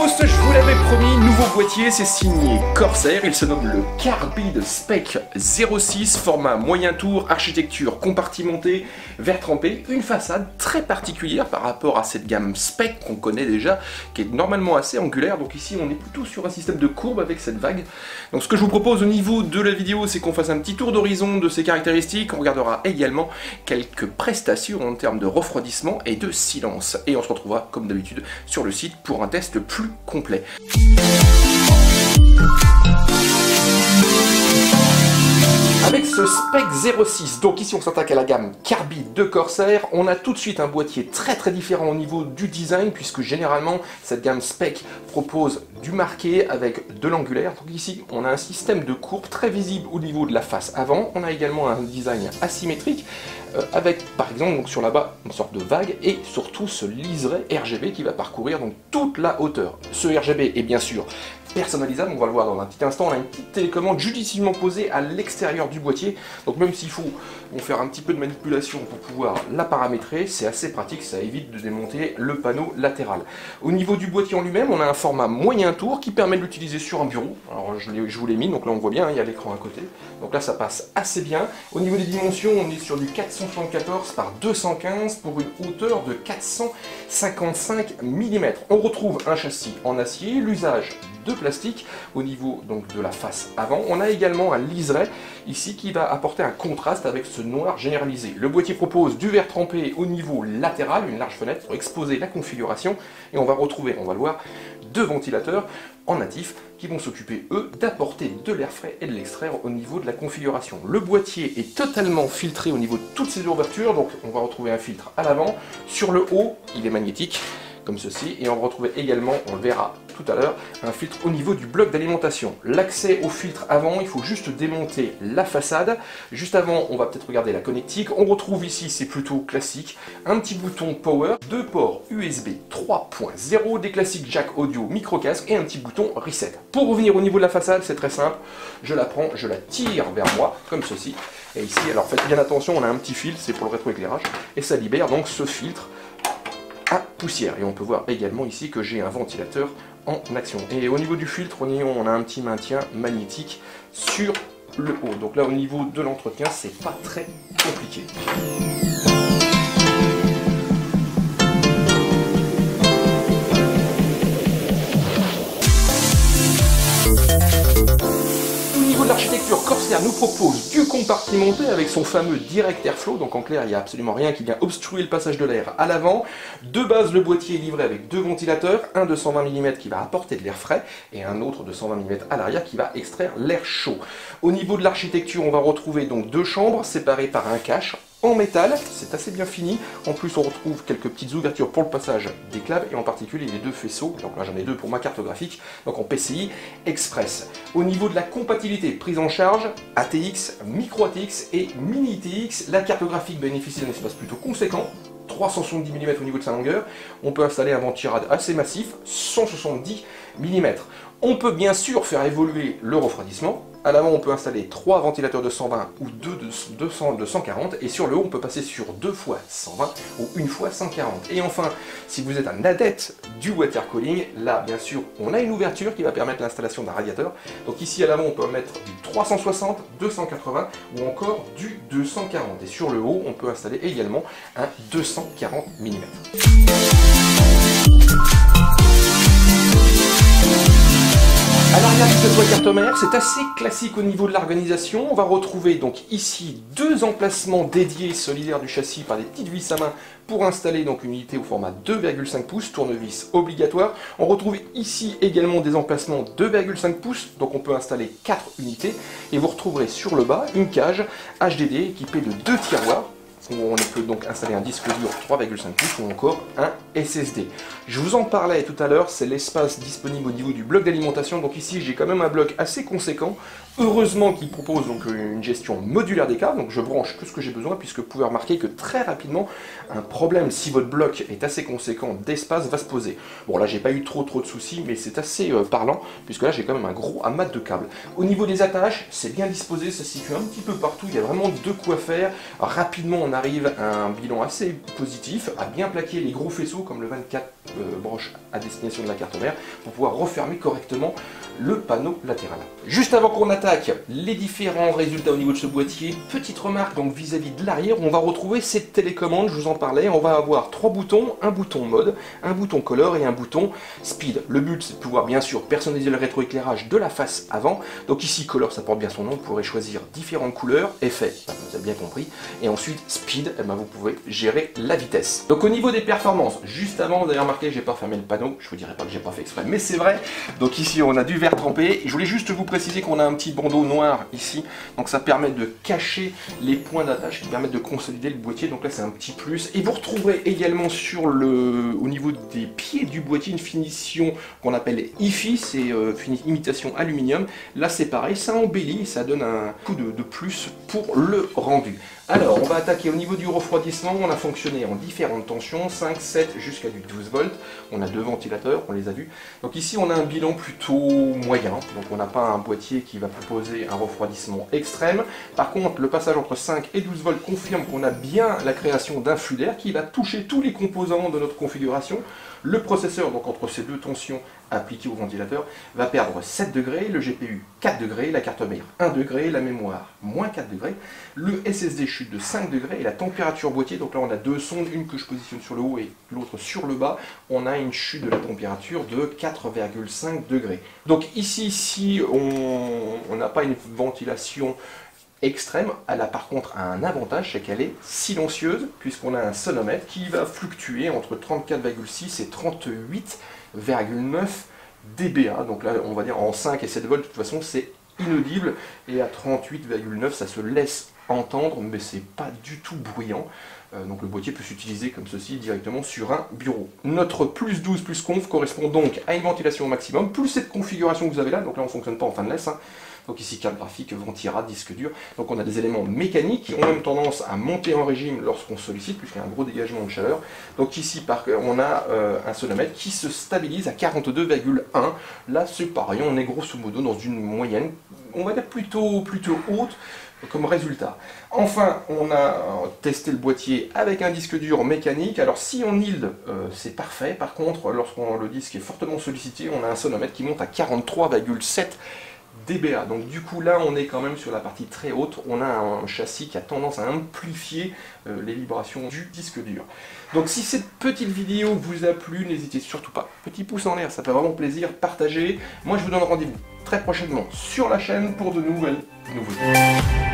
tous, je vous l'avais promis, nouveau boîtier, c'est signé Corsair, il se nomme le Carbide Spec 06, format moyen tour, architecture compartimentée, verre trempé, une façade très particulière par rapport à cette gamme Spec qu'on connaît déjà, qui est normalement assez angulaire, donc ici on est plutôt sur un système de courbe avec cette vague. Donc ce que je vous propose au niveau de la vidéo, c'est qu'on fasse un petit tour d'horizon de ses caractéristiques, on regardera également quelques prestations en termes de refroidissement et de silence, et on se retrouvera comme d'habitude sur le site pour un test plus complet. Avec ce Spec 06, donc ici on s'attaque à la gamme Carbide de Corsair, on a tout de suite un boîtier très différent au niveau du design, puisque généralement cette gamme Spec propose du marqué avec de l'angulaire. Donc ici on a un système de courbe très visible au niveau de la face avant, on a également un design asymétrique, avec par exemple donc sur la bas une sorte de vague et surtout ce liseré RGB qui va parcourir donc toute la hauteur. Ce RGB est bien sûr personnalisable, on va le voir dans un petit instant, on a une petite télécommande judicieusement posée à l'extérieur du boîtier, donc même s'il faut faire un petit peu de manipulation pour pouvoir la paramétrer, c'est assez pratique, ça évite de démonter le panneau latéral. Au niveau du boîtier en lui-même, on a un format moyen tour qui permet de l'utiliser sur un bureau, alors je vous l'ai mis, donc là on voit bien, il y a l'écran à côté, donc là ça passe assez bien. Au niveau des dimensions, on est sur du 474 par 215 pour une hauteur de 455 mm. On retrouve un châssis en acier, l'usage de plastique au niveau donc de la face avant. On a également un liseré ici qui va apporter un contraste avec ce noir généralisé. Le boîtier propose du verre trempé au niveau latéral, une large fenêtre pour exposer la configuration, et on va retrouver, on va le voir, deux ventilateurs en natif qui vont s'occuper, eux, d'apporter de l'air frais et de l'extraire au niveau de la configuration. Le boîtier est totalement filtré au niveau de toutes ces ouvertures, donc on va retrouver un filtre à l'avant. Sur le haut, il est magnétique, comme ceci, et on va retrouver également, on le verra tout à l'heure, un filtre au niveau du bloc d'alimentation. L'accès au filtre avant, il faut juste démonter la façade. Juste avant, on va peut-être regarder la connectique. On retrouve ici, c'est plutôt classique, un petit bouton power, deux ports USB 3.0, des classiques jack audio micro casque et un petit bouton reset. Pour revenir au niveau de la façade, c'est très simple. Je la prends, je la tire vers moi, comme ceci. Et ici, alors faites bien attention, on a un petit filtre, c'est pour le rétroéclairage, et ça libère donc ce filtre à poussière. Et on peut voir également ici que j'ai un ventilateur en action. Et au niveau du filtre, on a un petit maintien magnétique sur le haut. Donc là, au niveau de l'entretien, c'est pas très compliqué. L'architecture Corsair nous propose du compartimenté avec son fameux Direct Airflow, donc en clair il n'y a absolument rien qui vient obstruer le passage de l'air à l'avant. De base, le boîtier est livré avec deux ventilateurs, un de 120 mm qui va apporter de l'air frais et un autre de 120 mm à l'arrière qui va extraire l'air chaud. Au niveau de l'architecture, on va retrouver donc deux chambres séparées par un cache en métal, c'est assez bien fini. En plus, on retrouve quelques petites ouvertures pour le passage des claves et en particulier les deux faisceaux. Donc là, j'en ai deux pour ma carte graphique, donc en PCI Express. Au niveau de la compatibilité, prise en charge, ATX, micro ATX et mini ITX, la carte graphique bénéficie d'un espace plutôt conséquent. 370 mm au niveau de sa longueur. On peut installer un ventirad assez massif, 170 mm. On peut bien sûr faire évoluer le refroidissement. À l'avant, on peut installer 3 ventilateurs de 120 ou 2 de 140. Et sur le haut, on peut passer sur 2 fois 120 ou 1 fois 140. Et enfin, si vous êtes un adepte du water cooling, là, bien sûr, on a une ouverture qui va permettre l'installation d'un radiateur. Donc ici, à l'avant, on peut mettre du 360, 280 ou encore du 240. Et sur le haut, on peut installer également un 240 mm. À l'arrière de cette carte mère, c'est assez classique au niveau de l'organisation. On va retrouver donc ici deux emplacements dédiés solidaires du châssis par des petites vis à main pour installer donc une unité au format 2,5 pouces, tournevis obligatoire. On retrouve ici également des emplacements 2,5 pouces, donc on peut installer 4 unités. Et vous retrouverez sur le bas une cage HDD équipée de 2 tiroirs, où on peut donc installer un disque dur 3,5 pouces ou encore un SSD. Je vous en parlais tout à l'heure, c'est l'espace disponible au niveau du bloc d'alimentation. Donc ici j'ai quand même un bloc assez conséquent. Heureusement qu'il propose donc une gestion modulaire des câbles, donc je branche que ce que j'ai besoin, puisque vous pouvez remarquer que très rapidement un problème, si votre bloc est assez conséquent d'espace, va se poser. Bon là j'ai pas eu trop de soucis, mais c'est assez parlant, puisque là j'ai quand même un gros amas de câbles. Au niveau des attaches, c'est bien disposé, ça se situe un petit peu partout, il y a vraiment de quoi faire. Rapidement on on arrive à un bilan assez positif, à bien plaquer les gros faisceaux comme le 24 broches à destination de la carte mère pour pouvoir refermer correctement le panneau latéral. Juste avant qu'on attaque les différents résultats au niveau de ce boîtier, petite remarque donc vis-à-vis de l'arrière, on va retrouver cette télécommande, je vous en parlais, on va avoir 3 boutons, un bouton mode, un bouton color et un bouton speed. Le but c'est de pouvoir bien sûr personnaliser le rétroéclairage de la face avant, donc ici color ça porte bien son nom, vous pourrez choisir différentes couleurs, effet, vous avez bien compris, et ensuite speed, eh ben, vous pouvez gérer la vitesse. Donc au niveau des performances, juste avant, vous avez remarqué, j'ai pas fermé le panneau, je vous dirais pas que j'ai pas fait exprès, mais c'est vrai. Donc ici on a du verre trempé, je voulais juste vous préciser qu'on a un petit bandeau noir ici, donc ça permet de cacher les points d'attache qui permettent de consolider le boîtier, donc là c'est un petit plus. Et vous retrouverez également au niveau des pieds du boîtier une finition qu'on appelle IFI, c'est imitation aluminium. Là c'est pareil, ça embellit, ça donne un coup de plus pour le rendu. Alors, on va attaquer au niveau du refroidissement. On a fonctionné en différentes tensions, 5, 7 jusqu'à du 12 volts. On a 2 ventilateurs, on les a vus. Donc ici, on a un bilan plutôt moyen. Donc on n'a pas un boîtier qui va proposer un refroidissement extrême. Par contre, le passage entre 5 et 12 volts confirme qu'on a bien la création d'un flux d'air qui va toucher tous les composants de notre configuration. Le processeur, donc entre ces deux tensions appliquées au ventilateur, va perdre 7 degrés, le GPU 4 degrés, la carte mère 1 degré, la mémoire moins 4 degrés, le SSD chute de 5 degrés et la température boîtier, donc là on a 2 sondes, une que je positionne sur le haut et l'autre sur le bas, on a une chute de la température de 4,5 degrés. Donc ici, si on n'a pas une ventilation extrême, elle a par contre un avantage, c'est qu'elle est silencieuse, puisqu'on a un sonomètre qui va fluctuer entre 34,6 et 38,9 dBA. Donc là, on va dire en 5 et 7 volts, de toute façon, c'est inaudible. Et à 38,9, ça se laisse entendre, mais c'est pas du tout bruyant. Donc le boîtier peut s'utiliser comme ceci directement sur un bureau. Notre plus 12 plus conf correspond donc à une ventilation au maximum, plus cette configuration que vous avez là. Donc là, on ne fonctionne pas en fin de laisse. Donc ici, carte graphique, ventira, disque dur. Donc on a des éléments mécaniques qui ont même tendance à monter en régime lorsqu'on sollicite, puisqu'il y a un gros dégagement de chaleur. Donc ici, on a un sonomètre qui se stabilise à 42,1. Là, c'est pareil, on est grosso modo dans une moyenne, on va dire plutôt haute comme résultat. Enfin, on a testé le boîtier avec un disque dur mécanique. Alors si on yield, c'est parfait. Par contre, lorsqu'on le disque est fortement sollicité, on a un sonomètre qui monte à 43,7 dBA. Donc du coup là on est quand même sur la partie très haute, on a un châssis qui a tendance à amplifier les vibrations du disque dur. Donc si cette petite vidéo vous a plu, n'hésitez surtout pas, petit pouce en l'air, ça fait vraiment plaisir, partagez. Moi je vous donne rendez-vous très prochainement sur la chaîne pour de nouvelles nouveautés.